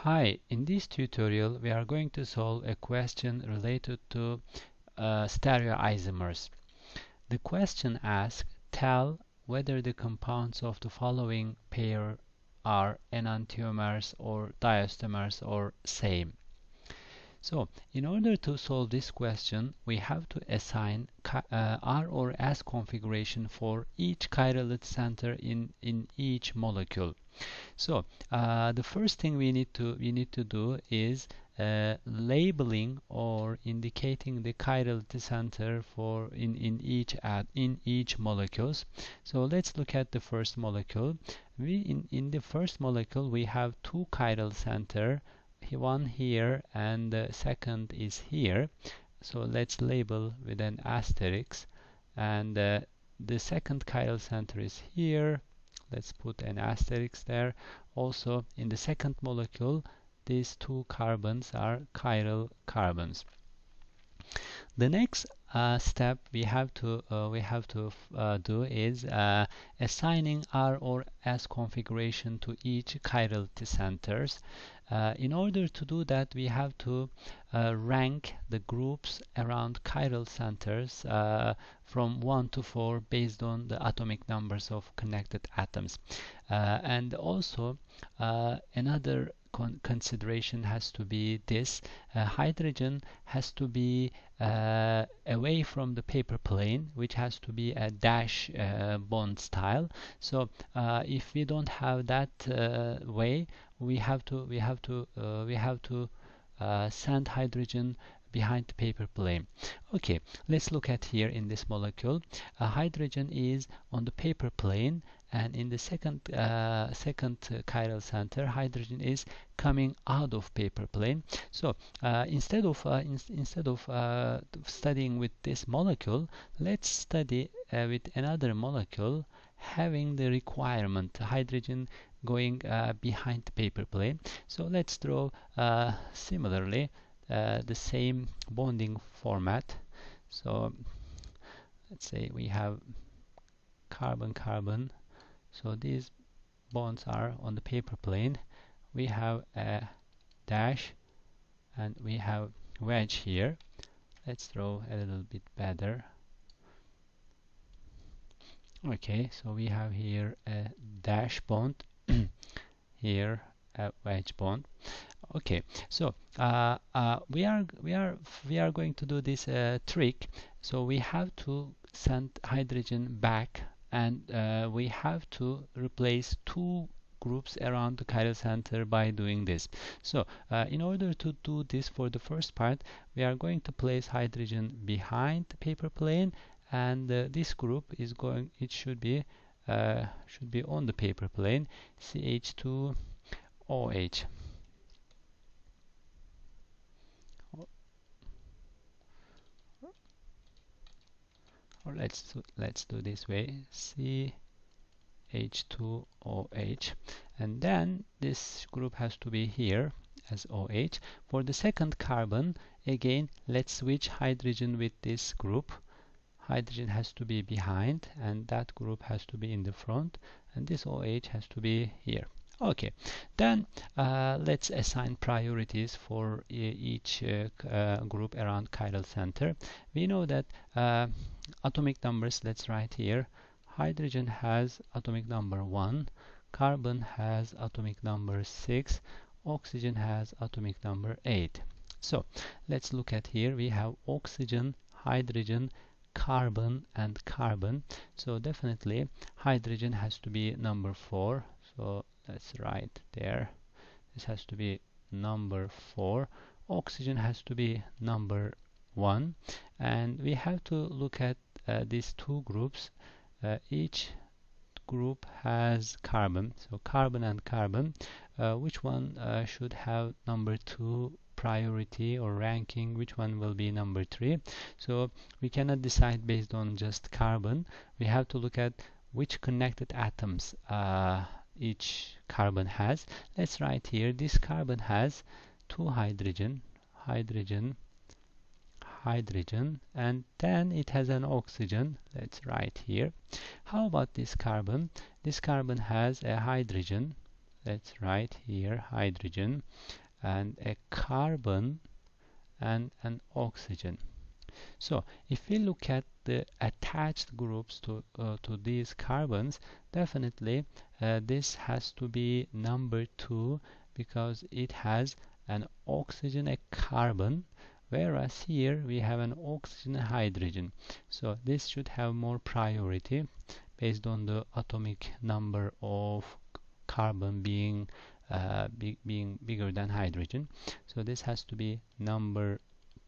Hi, in this tutorial we are going to solve a question related to stereoisomers. The question asks, tell whether the compounds of the following pair are enantiomers or diastereomers or same. So, in order to solve this question, we have to assign R or S configuration for each chiral center in each molecule. So the first thing we need to do is labeling or indicating the chirality center for in each molecules. So let's look at the first molecule. In the first molecule we have two chiral center, one here and the second is here. So let's label with an asterisk, and the second chiral center is here. Let's put an asterisk there. Also, in the second molecule, these two carbons are chiral carbons. The next step we have to do is assigning R or S configuration to each chirality centers. In order to do that, we have to rank the groups around chiral centers from 1 to 4 based on the atomic numbers of connected atoms. And also another consideration has to be this: hydrogen has to be away from the paper plane, which has to be a dash bond style. So if we don't have that way, we have to send hydrogen behind the paper plane. Okay, let's look at here in this molecule. Hydrogen is on the paper plane, and in the second chiral center, hydrogen is coming out of paper plane. So instead of studying with this molecule, let's study with another molecule having the requirement hydrogen going behind the paper plane. So let's draw similarly the same bonding format. So let's say we have carbon-carbon. So these bonds are on the paper plane. We have a dash and we have wedge here. Let's draw a little bit better. Okay, so we have here a dash bond, here a wedge bond. Okay, so we are going to do this trick. So we have to send hydrogen back, and we have to replace two groups around the chiral center by doing this. So in order to do this for the first part, we are going to place hydrogen behind the paper plane, and this group is going, it should be on the paper plane, CH2OH. Or let's do this way, CH2OH, and then this group has to be here as OH. For the second carbon, again, let's switch hydrogen with this group. Hydrogen has to be behind, and that group has to be in the front, and this OH has to be here. Okay, then let's assign priorities for each group around chiral center. We know that atomic numbers, let's write here. Hydrogen has atomic number 1, carbon has atomic number 6, oxygen has atomic number 8. So let's look at here. We have oxygen, hydrogen, carbon and carbon. So definitely hydrogen has to be number 4. So let's write there. This has to be number 4. Oxygen has to be number 1. And we have to look at these two groups. Each group has carbon. So carbon and carbon. Which one should have number 2 priority or ranking? Which one will be number 3? So we cannot decide based on just carbon. We have to look at which connected atoms each carbon has. Let's write here, this carbon has 2 hydrogen, hydrogen, hydrogen, and then it has an oxygen. Let's write here. How about this carbon? This carbon has a hydrogen. let's write here hydrogen and a carbon and an oxygen. So if we look at the attached groups to these carbons, definitely this has to be number 2 because it has an oxygen, a carbon, whereas here we have an oxygen, a hydrogen. So this should have more priority based on the atomic number of carbon being being bigger than hydrogen. So this has to be number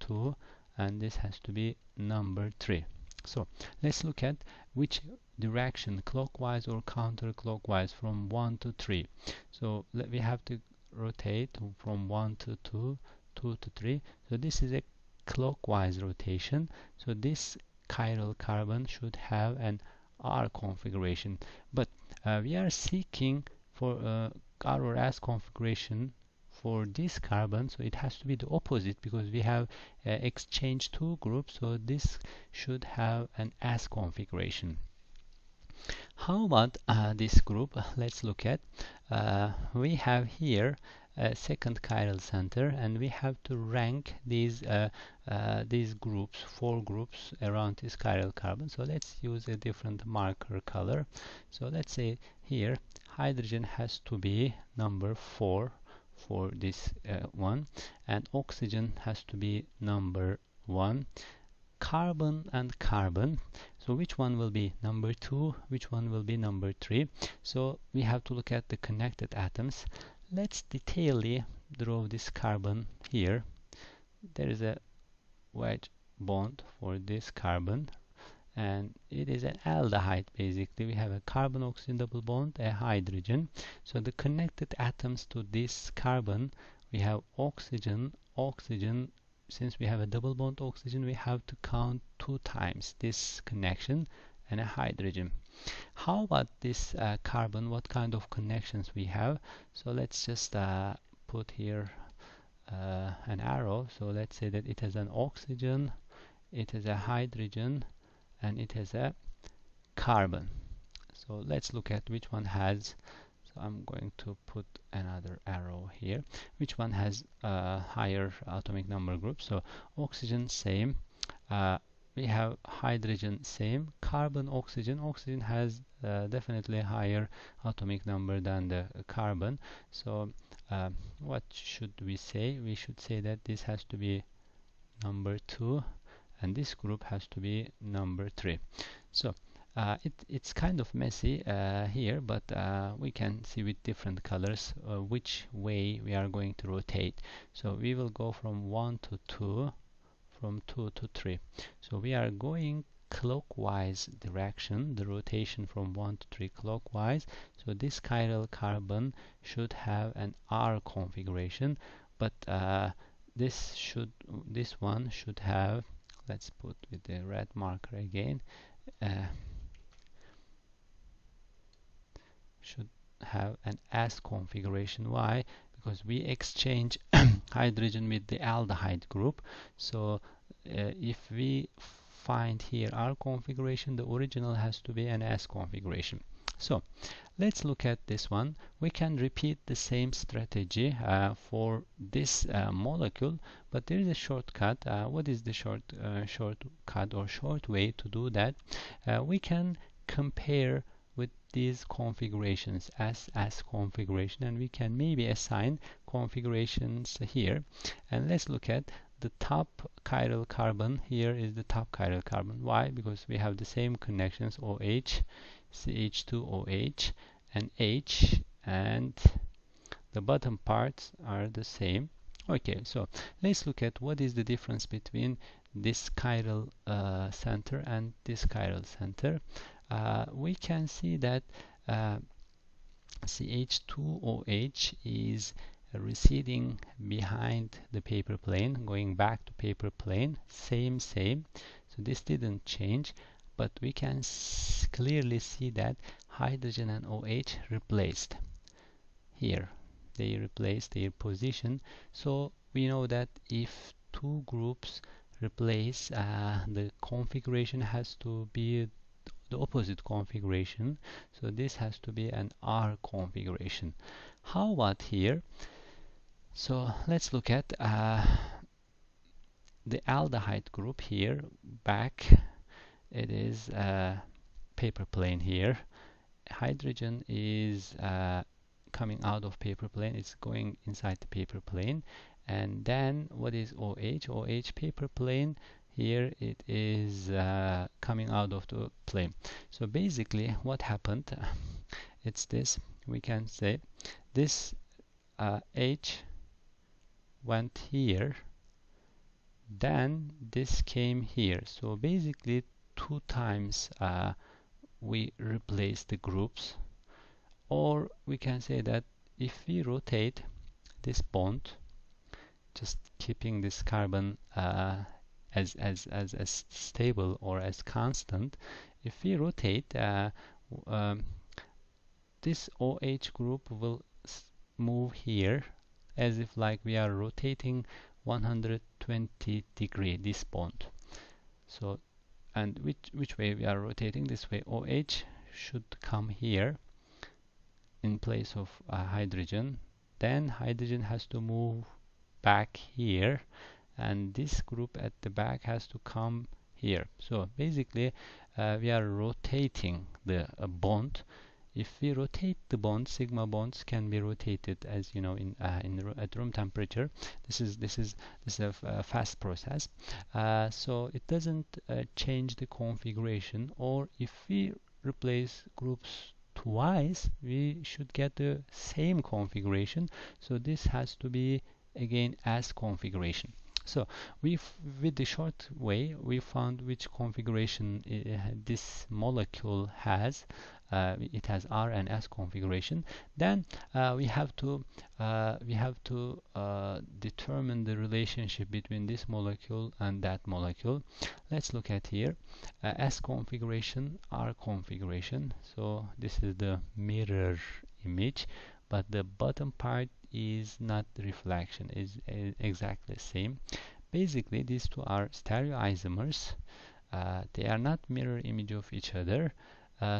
2 and this has to be number 3. So let's look at which direction, clockwise or counterclockwise, from 1 to 3. So we have to rotate from 1 to 2, 2 to 3. So this is a clockwise rotation. So this chiral carbon should have an R configuration. But we are seeking for R or S configuration for this carbon, so it has to be the opposite because we have exchanged two groups, so this should have an S configuration. How about this group? Let's look at. We have here a second chiral center, and we have to rank these groups, 4 groups around this chiral carbon. So let's use a different marker color. So let's say here hydrogen has to be number 4 for this one, and oxygen has to be number 1. Carbon and carbon, so which one will be number 2, which one will be number 3? So we have to look at the connected atoms. Let's detailedly draw this carbon here. There is a wedge bond for this carbon, and it is an aldehyde. Basically we have a carbon oxygen double bond, a hydrogen. So the connected atoms to this carbon, we have oxygen, oxygen. Since we have a double bond oxygen, we have to count 2 times this connection, and a hydrogen. How about this carbon? What kind of connections we have? So let's just put here an arrow. So let's say that it has an oxygen, it has a hydrogen, and it has a carbon. So let's look at which one has. So I'm going to put another arrow here. Which one has higher atomic number group? So oxygen same. We have hydrogen same. Carbon, oxygen. Oxygen has definitely a higher atomic number than the carbon. So what should we say? We should say that this has to be number 2 and this group has to be number 3. So it's kind of messy here, but we can see with different colors which way we are going to rotate. So we will go from 1 to 2, from 2 to 3. So we are going clockwise direction, the rotation from 1 to 3 clockwise. So this chiral carbon should have an R configuration, but this one should have, let's put with the red marker again, should have an S configuration. Why? Because we exchange hydrogen with the aldehyde group. So if we find here R configuration, the original has to be an S configuration. So let's look at this one. We can repeat the same strategy for this molecule, but there is a shortcut. What is the shortcut or short way to do that? We can compare with these configurations as configuration, and we can maybe assign configurations here. And let's look at the top chiral carbon. Here is the top chiral carbon. Why? Because we have the same connections, OH, CH2OH, and H, and the bottom parts are the same. Okay, so let's look at what is the difference between this chiral center and this chiral center. We can see that CH2OH is receding behind the paper plane, going back to paper plane, same. So this didn't change, but we can clearly see that hydrogen and OH replaced here. They replaced their position. So we know that if two groups replace, the configuration has to be the opposite configuration. So this has to be an R configuration. How about here? So let's look at the aldehyde group here. Back, it is paper plane here. Hydrogen is coming out of paper plane. It's going inside the paper plane. And then what is OH? OH paper plane. Here it is coming out of the plane. So basically what happened, it's this. We can say this H went here, then this came here. So basically 2 times we replace the groups, or we can say that if we rotate this bond, just keeping this carbon as stable or as constant, if we rotate this OH group will move here as if like we are rotating 120 degree this bond. So, and which way we are rotating? This way. OH should come here in place of hydrogen. Then hydrogen has to move back here, and this group at the back has to come here. So basically we are rotating the bond. If we rotate the bond, sigma bonds can be rotated, as you know, at room temperature. This is a fast process, so it doesn't change the configuration. Or if we replace groups twice, we should get the same configuration. So this has to be again as configuration. So with the short way, we found which configuration this molecule has. It has R and S configuration. Then we have to determine the relationship between this molecule and that molecule. Let's look at here. S configuration, R configuration. So this is the mirror image, but the bottom part is not the reflection, is exactly the same. Basically these two are stereoisomers. They are not mirror image of each other,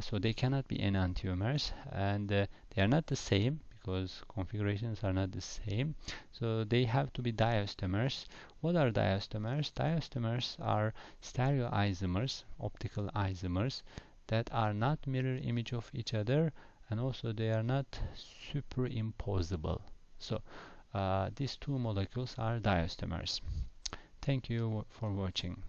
so they cannot be enantiomers, and they are not the same because configurations are not the same. So they have to be diastereomers. What are diastereomers? Diastereomers are stereoisomers, optical isomers, that are not mirror image of each other, and also they are not superimposable. So these two molecules are diastereomers. Thank you for watching.